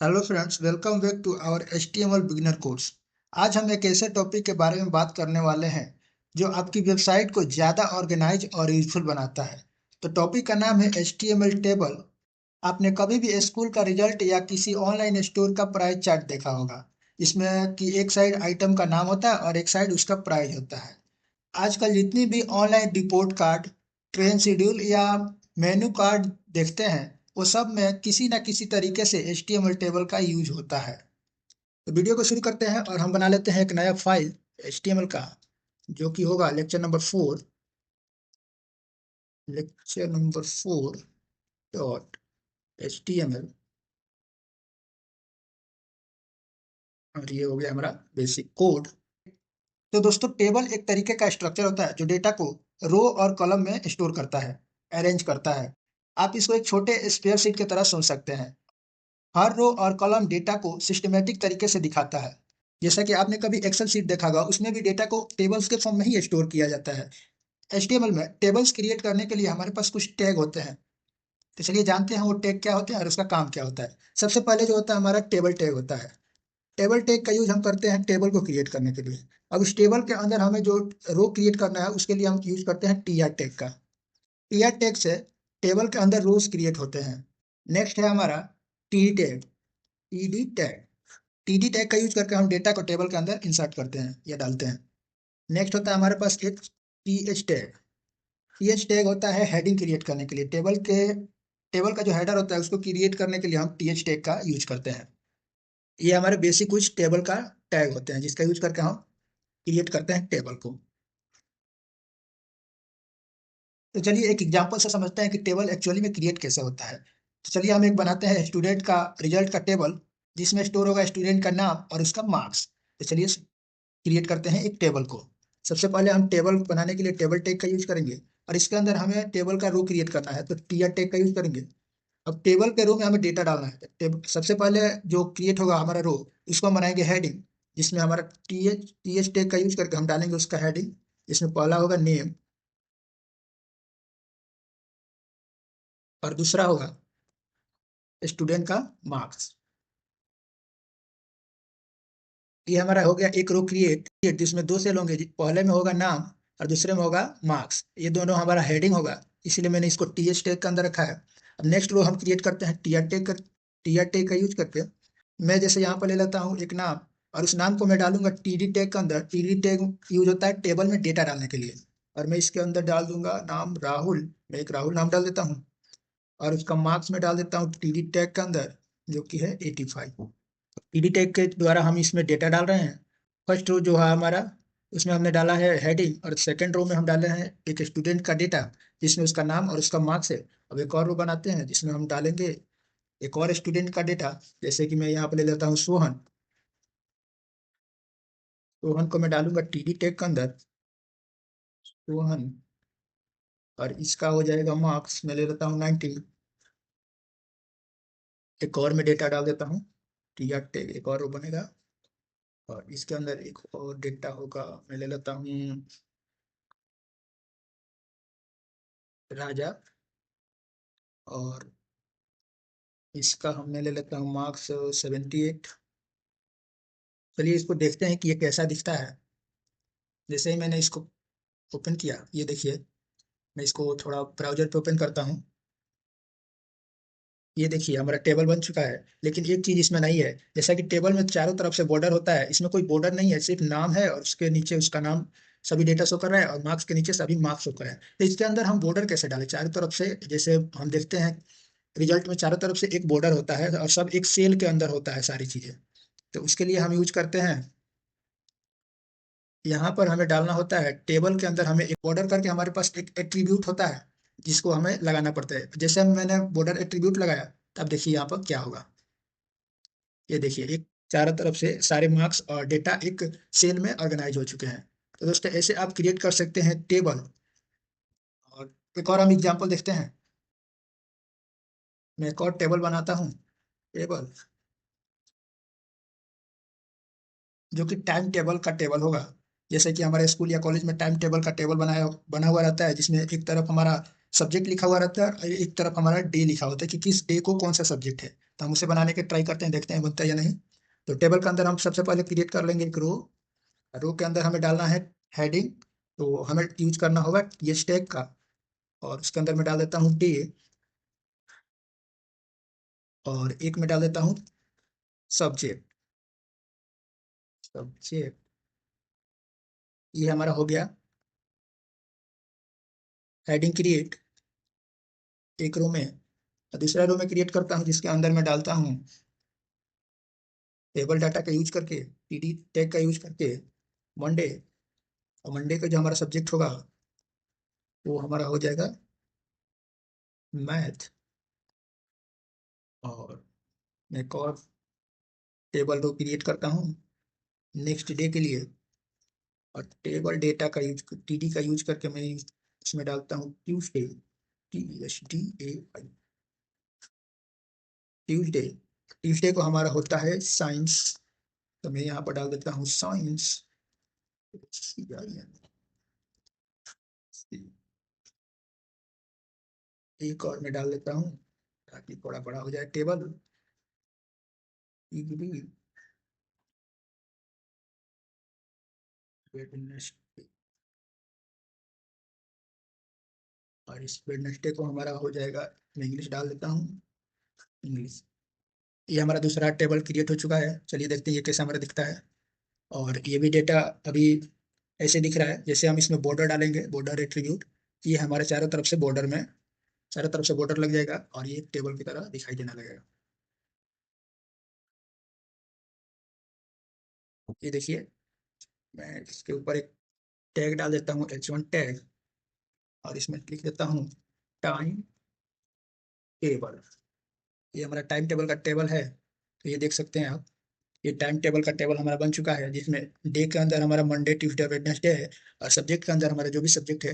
Hello friends, welcome back to our HTML beginner course. आज हम एक ऐसे टॉपिक के बारे में बात करने वाले हैं जो आपकी वेबसाइट को ज़्यादा ऑर्गेनाइज और यूजफुल बनाता है। तो टॉपिक का नाम है HTML टेबल। आपने कभी भी स्कूल का रिजल्ट या किसी ऑनलाइन स्टोर का प्राइस चार्ट देखा होगा। इसमें कि एक साइड आइटम का नाम होता है और एक साइड उसका प्राइस होता है। आजकल जितनी भी online report card, train schedule या मेनू कार्ड देखते हैं, वो सब में किसी ना किसी तरीके से HTML टेबल का यूज होता है। तो वीडियो को शुरू करते हैं और हम बना लेते हैं एक नया फाइल HTML का, जो कि होगा लेक्चर नंबर 4 डॉट HTML। और ये हो गया हमारा बेसिक कोड। तो दोस्तों, टेबल एक तरीके का स्ट्रक्चर होता है जो डेटा को रो और कॉलम में स्टोर करता है, अरेंज करता है। आप इसको एक छोटे स्प्रेडशीट की तरह सोच सकते हैं। हर रो और कॉलम डेटा को सिस्टमैटिक तरीके से दिखाता है। जैसा कि आपने कभी एक्सेल शीट देखा होगा, उसमें भी डेटा को टेबल्स के फॉर्म में ही स्टोर किया जाता है। HTML में टेबल्स क्रिएट करने के लिए हमारे पास कुछ टैग होते हैं। तो चलिए जानते हैं वो टैग क्या होते हैं और उसका काम क्या होता है। सबसे पहले जो होता है हमारा टेबल टैग होता है। टेबल टैग का यूज हम करते हैं टेबल को क्रिएट करने के लिए। अब इस टेबल के अंदर हमें जो रो क्रिएट करना है उसके लिए हम यूज करते हैं टीआर टैग का। टीआर टैग से टेबल के अंदर रोज क्रिएट होते हैं। नेक्स्ट है हमारा T tag. TD tag TD tag का यूज करके हम डेटा को टेबल के अंदर इंसर्ट करते हैं या डालते हैं। नेक्स्ट होता है हमारे पास एक टीएच टैग। टीएच टैग होता है हेडिंग क्रिएट करने के लिए। टेबल का जो हेडर होता है उसको क्रिएट करने के लिए हम टीएच टैग का यूज करते हैं। ये हमारे बेसिक कुछ टेबल का टैग होते हैं जिसका यूज करके हम क्रिएट करते हैं टेबल को। तो चलिए एक एग्जांपल से समझते हैं कि टेबल एक्चुअली में क्रिएट कैसे होता है। तो चलिए हम एक बनाते हैं स्टूडेंट का रिजल्ट का टेबल, जिसमें स्टोर होगा स्टूडेंट का नाम और उसका मार्क्स। तो चलिए क्रिएट करते हैं एक टेबल को। सबसे पहले हम टेबल बनाने के लिए टेबल टैग का यूज करेंगे और इसके अंदर हमें टेबल का रो क्रिएट करना है तो टीआर टैग का यूज करेंगे। अब टेबल के रो में हमें डेटा डालना है। सबसे पहले जो क्रिएट होगा हमारा रो, इसको हम बनाएंगे हेडिंग, जिसमें हमारा टीएच टैग का यूज करके हम डालेंगे उसका हेडिंग। इसमें पहला होगा नेम और दूसरा होगा स्टूडेंट का मार्क्स। ये हमारा हो गया एक रो क्रिएट जिसमें दो सेल होंगे। पहले में होगा नाम और दूसरे में होगा मार्क्स। ये दोनों हमारा हेडिंग होगा, इसीलिए मैंने इसको टीएच टैग के अंदर रखा है। अब नेक्स्ट रो हम क्रिएट करते हैं टीआर टैग का यूज करके। मैं जैसे यहाँ पर ले लेता हूँ एक नाम और उस नाम को मैं डालूंगा टीडी टैग के अंदर। टीडी टैग यूज होता है टेबल में डेटा डालने के लिए। और मैं इसके अंदर डाल दूंगा नाम राहुल। मैं एक राहुल नाम डाल देता हूँ और उसका मार्क्स में डाल देता हूँ टीडी टैग के अंदर, जो कि है 85। ईडी टैग के द्वारा हम इसमें डेटा डाल रहे हैं। फर्स्ट रो जो है हमारा, उसमें हमने डाला है हेडिंग और सेकंड रो में हम डाले हैं एक स्टूडेंट का डेटा, जिसमें उसका नाम और उसका मार्क्स है। अब एक और रो बनाते हैं जिसमें हम डालेंगे एक और स्टूडेंट का डेटा। जैसे कि मैं यहाँ पे ले लेता हूँ सोहन। सोहन को मैं डालूंगा टीडी टैग के अंदर, सोहन। और इसका हो जाएगा मार्क्स, मैं ले लेता हूँ 90। एक और मैं डेटा डाल देता हूँ, टी आर टैग एक और रो बनेगा और इसके अंदर एक और डेटा होगा। मैं ले लेता हूँ राजा। और इसका हमने ले लेता हूँ मार्क्स 78। चलिए इसको देखते हैं कि ये कैसा दिखता है। जैसे ही मैंने इसको ओपन किया, ये देखिए, मैं इसको थोड़ा ब्राउजर पे ओपन करता हूँ। ये देखिए हमारा टेबल बन चुका है। लेकिन एक चीज इसमें नहीं है, जैसा कि टेबल में चारों तरफ से बॉर्डर होता है, इसमें कोई बॉर्डर नहीं है, सिर्फ नाम है और उसके नीचे उसका नाम सभी डेटा शो कर रहा है और मार्क्स के नीचे सभी मार्क्स शो कर रहा है। तो इसके अंदर हम बॉर्डर कैसे डालें चारों तरफ से। जैसे हम देखते हैं रिजल्ट में चारों तरफ से एक बॉर्डर होता है और सब एक सेल के अंदर होता है सारी चीजें। तो उसके लिए हम यूज करते हैं, यहाँ पर हमें डालना होता है टेबल के अंदर। हमें एक बॉर्डर करके हमारे पास एक एट्रीब्यूट होता है जिसको हमें लगाना पड़ता है। जैसे मैंने बॉर्डर एट्रीब्यूट लगाया, तब देखिए यहाँ पर क्या होगा। ये देखिए एक चारों तरफ से सारे मार्क्स और डेटा एक सेल में ऑर्गेनाइज हो चुके हैं। तो दोस्तों ऐसे आप क्रिएट कर सकते हैं टेबल। और एक और हम एग्जांपल देखते हैं। मैं एक और टेबल बनाता हूँ, टेबल जो कि टाइम टेबल का टेबल होगा। जैसे कि हमारे स्कूल या कॉलेज में टाइम टेबल का टेबल बना हुआ रहता है, जिसमें एक तरफ हमारा सब्जेक्ट लिखा हुआ रहता है और एक तरफ हमारा डे लिखा होता है कि किस डे को कौन सा सब्जेक्ट है। तो हम उसे बनाने के ट्राई करते हैं, देखते हैं बनता है या नहीं। तो टेबल के अंदर हम सबसे पहले क्रिएट कर लेंगे एक रो। रो के अंदर हमें डालना है हेडिंग, तो हमें यूज करना होगा ये टैग का। और उसके अंदर मैं डाल देता हूँ डे, और एक में डाल देता हूँ सब्जेक्ट। सब्जेक्ट ये हमारा हो गया हेडिंग क्रिएट एक रो में। और दूसरा रो में क्रिएट करता हूँ जिसके अंदर मैं डालता हूँ टेबल डाटा का यूज करके, टीडी टैग का यूज करके मंडे। और मंडे का जो हमारा सब्जेक्ट होगा वो हमारा हो जाएगा मैथ। और मैं एक और टेबल रो क्रिएट करता हूँ नेक्स्ट डे के लिए। और टेबल डेटा का यूज, टीडी का यूज करके मैं इसमें डालता हूँ ट्यूसडे, TSDAI, ट्यूसडे। ट्यूसडे को हमारा होता है साइंस, तो मैं यहाँ पर डाल देता हूँ साइंस। एक और मैं डाल देता हूँ ताकि थोड़ा बड़ा हो जाए टेबल। और इस वेडनेसडे को हमारा हो जाएगा, मैं इंग्लिश डाल देता हूँ, इंग्लिश। ये हमारा दूसरा टेबल क्रिएट हो चुका है। चलिए देखते हैं ये कैसे हमारा दिखता है। और ये भी डेटा अभी ऐसे दिख रहा है जैसे हम इसमें बॉर्डर डालेंगे, बॉर्डर एट्रीब्यूट। ये हमारे चारों तरफ से बॉर्डर में, चारों तरफ से बॉर्डर लग जाएगा और ये एक टेबल की तरह दिखाई देने लगेगा। ये देखिए, मैं इसके ऊपर एक टैग डाल देता हूँ, H1 टैग। और इसमें लिख देता हूँ टाइम टेबल। ये हमारा टाइम टेबल का टेबल है। तो ये देख सकते हैं आप, ये टाइम टेबल का टेबल हमारा बन चुका है जिसमें डे के अंदर हमारा मंडे ट्यूसडे वेडनेसडे है। और सब्जेक्ट के अंदर हमारा जो भी सब्जेक्ट है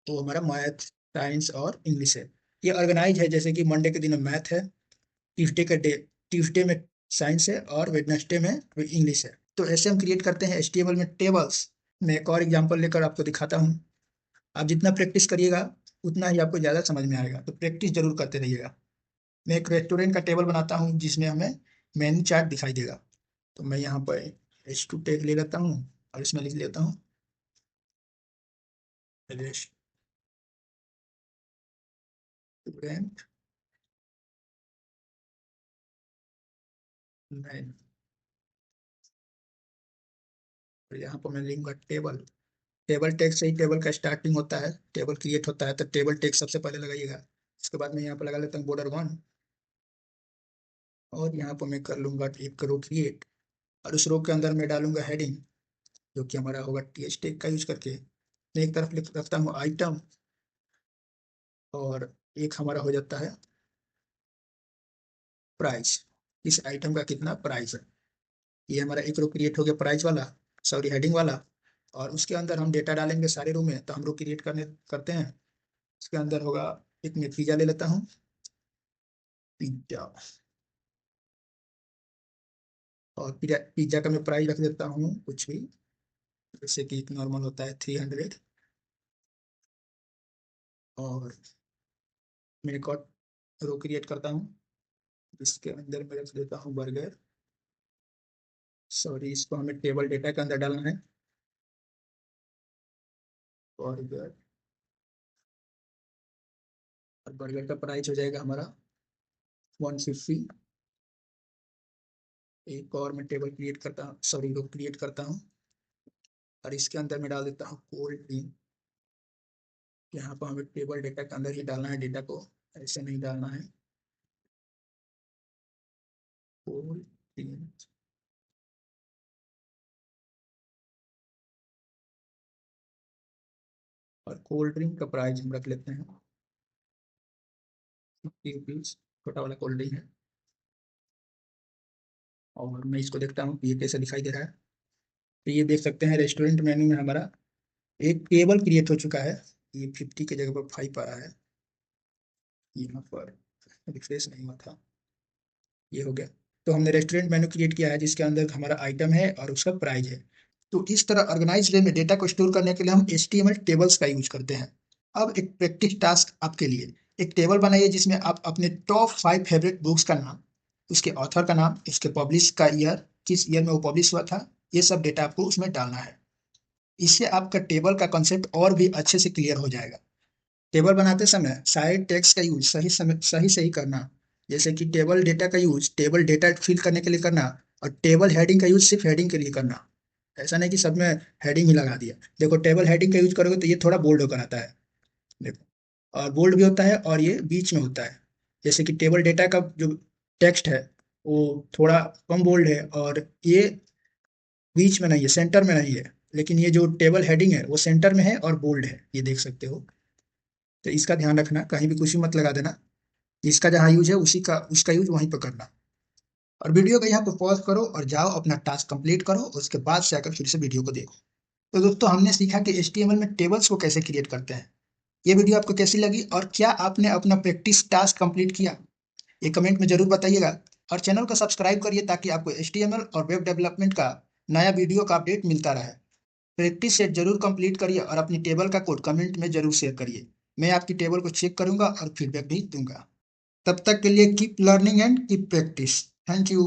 वो हमारा मैथ, साइंस और इंग्लिश है। ये ऑर्गेनाइज है, जैसे कि मंडे के दिन मैथ है, ट्यूसडे का डे, ट्यूसडे में साइंस है और वेडनेसडे में इंग्लिश है। तो ऐसे हम क्रिएट करते हैं एचटीएमएल में टेबल्स। मैं एक और एग्जांपल लेकर आपको दिखाता हूँ। आप जितना प्रैक्टिस करिएगा उतना ही आपको ज़्यादा समझ में आएगा, तो प्रैक्टिस जरूर करते रहिएगा। मैं एक रेस्टोरेंट का टेबल बनाता हूँ जिसमें हमें मेन्यू चार्ट दिखाई देगा। तो मैं यहाँ पर H2 टैग ले लेता हूँ और इसमें लिख लेता हूँ रेस्टोरेंट मेन्यू। और यहाँ पर मैं लिखूंगा टेबल। टेबल टैग से ही टेबल का स्टार्टिंग होता है, टेबल क्रिएट होता है, तो टेबल टैग सबसे पहले लगाइएगा। इसके बाद मैं यहाँ पर लगा लेता हूँ बॉर्डर 1। और यहाँ पर मैं कर लूंगा एक रो क्रिएट। और उस रो के अंदर मैं डालूंगा हेडिंग, जो कि हमारा होगा TH टैग का यूज करके। मैं एक तरफ लिख रखता हूँ आइटम, और एक हमारा हो जाता है प्राइस। इस आइटम का कितना प्राइस है। ये हमारा एक रो क्रिएट हो गया प्राइस वाला, सॉरी हेडिंग वाला। और उसके अंदर हम डेटा डालेंगे सारे रो में, तो हम रो क्रिएट करते हैं। इसके अंदर होगा, एक मैं पिज्जा ले लेता हूँ, पिज्जा। और पिज्जा पिज्जा का मैं प्राइस रख देता हूँ कुछ भी, जैसे कि एक नॉर्मल होता है 300। और मैं एक और रो क्रिएट करता हूँ जिसके अंदर मैं रख देता हूँ बर्गर। सॉरी, इसको हमें टेबल डेटा के अंदर डालना है, बर्गर। और बर्गर का प्राइस हो जाएगा हमारा 150। एक और मैं टेबल क्रिएट करता हूँ, सॉरी रो क्रिएट करता हूँ। और इसके अंदर मैं डाल देता हूँ कोल्ड ड्रिंक। यहाँ पर हमें टेबल डेटा के अंदर ही डालना है, डेटा को ऐसे नहीं डालना है। Cold drink. और कोल्ड ड्रिंक का प्राइस हम रख लेते हैं 50 रुपीज, छोटा वाला कोल्ड ड्रिंक है। और मैं इसको देखता हूँ ये कैसे दिखाई दे रहा है। तो ये देख सकते हैं रेस्टोरेंट मेन्यू में हमारा एक टेबल क्रिएट हो चुका है। ये 50 की जगह पर 5 आ रहा है, यहाँ पर रिफ्रेश नहीं हुआ था। ये हो गया। तो हमने रेस्टोरेंट मेन्यू क्रिएट किया है जिसके अंदर हमारा आइटम है और उसका प्राइस है। तो इस तरह ऑर्गेनाइज वे में डेटा को स्टोर करने के लिए हम HTML टेबल्स का यूज करते हैं। अब एक प्रैक्टिस टास्क आपके लिए, एक टेबल बनाइए जिसमें आप अपने टॉप 5 फेवरेट बुक्स का नाम, उसके ऑथर का नाम, इसके पब्लिश का ईयर, किस ईयर में वो पब्लिश हुआ था, ये सब डेटा आपको उसमें डालना है। इससे आपका टेबल का कंसेप्ट और भी अच्छे से क्लियर हो जाएगा। टेबल बनाते समय साइड टेक्स्ट का यूज सही सही करना, जैसे कि टेबल डेटा का यूज टेबल डेटा फिल करने के लिए करना, और टेबल हेडिंग का यूज सिर्फ हेडिंग के लिए करना। ऐसा नहीं कि सब में हेडिंग ही लगा दिया। देखो टेबल हेडिंग का यूज करोगे तो ये थोड़ा बोल्ड होकर आता है, देखो, और बोल्ड भी होता है और ये बीच में होता है। जैसे कि टेबल डेटा का जो टेक्स्ट है वो थोड़ा कम बोल्ड है, और ये बीच में नहीं है, सेंटर में नहीं है। लेकिन ये जो टेबल हेडिंग है वो सेंटर में है और बोल्ड है, ये देख सकते हो। तो इसका ध्यान रखना, कहीं भी कुछ भी मत लगा देना। जिसका जहाँ यूज है उसी का उसका यूज वहीं पर करना। और वीडियो को यहाँ पे पॉज करो और जाओ अपना टास्क कंप्लीट करो, उसके बाद से आकर फिर से वीडियो को देखो। तो दोस्तों हमने सीखा कि HTML में टेबल्स को कैसे क्रिएट करते हैं। ये वीडियो आपको कैसी लगी और क्या आपने अपना प्रैक्टिस टास्क कंप्लीट किया, ये कमेंट में जरूर बताइएगा। और चैनल को सब्सक्राइब करिए ताकि आपको HTML और वेब डेवलपमेंट का नया वीडियो का अपडेट मिलता रहे। प्रैक्टिस सेट जरूर कंप्लीट करिए और अपनी टेबल का कोड कमेंट में जरूर शेयर करिए। मैं आपकी टेबल को चेक करूंगा और फीडबैक भी दूंगा। तब तक के लिए keep learning and keep practice. Thank you.